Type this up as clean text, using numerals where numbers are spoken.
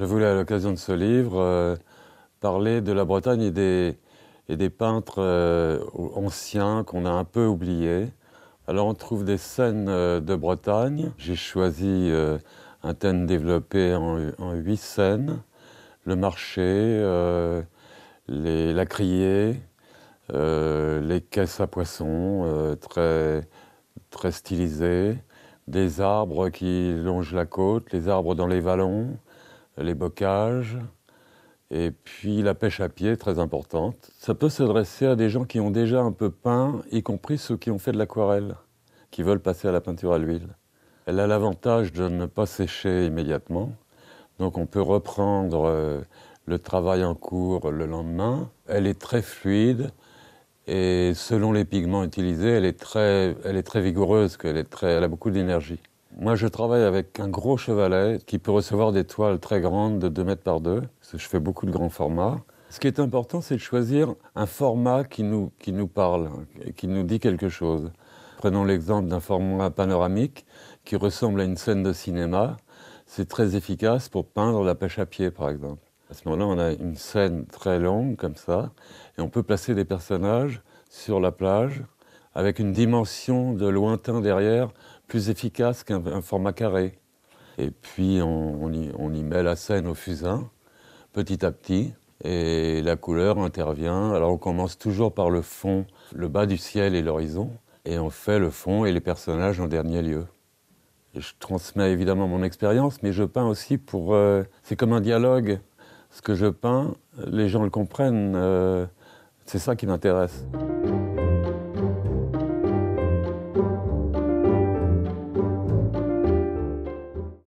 Je voulais, à l'occasion de ce livre, parler de la Bretagne et des peintres anciens qu'on a un peu oubliés. Alors on trouve des scènes de Bretagne. J'ai choisi un thème développé en 8 scènes. Le marché, la criée, les caisses à poissons très stylisées, des arbres qui longent la côte, les arbres dans les vallons, les bocages, et puis la pêche à pied, très importante. Ça peut s'adresser à des gens qui ont déjà un peu peint, y compris ceux qui ont fait de l'aquarelle, qui veulent passer à la peinture à l'huile. Elle a l'avantage de ne pas sécher immédiatement, donc on peut reprendre le travail en cours le lendemain. Elle est très fluide et selon les pigments utilisés, elle est très vigoureuse, elle a beaucoup d'énergie. Moi, je travaille avec un gros chevalet qui peut recevoir des toiles très grandes de 2 mètres par 2, parce que je fais beaucoup de grands formats. Ce qui est important, c'est de choisir un format qui nous parle, qui nous dit quelque chose. Prenons l'exemple d'un format panoramique qui ressemble à une scène de cinéma. C'est très efficace pour peindre la pêche à pied, par exemple. À ce moment-là, on a une scène très longue, comme ça, et on peut placer des personnages sur la plage avec une dimension de lointain derrière plus efficace qu'un format carré. Et puis on y met la scène au fusain, petit à petit, et la couleur intervient. Alors on commence toujours par le fond, le bas du ciel et l'horizon, et on fait le fond et les personnages en dernier lieu. Et je transmets évidemment mon expérience, mais je peins aussi pour... c'est comme un dialogue. Ce que je peins, les gens le comprennent, c'est ça qui m'intéresse.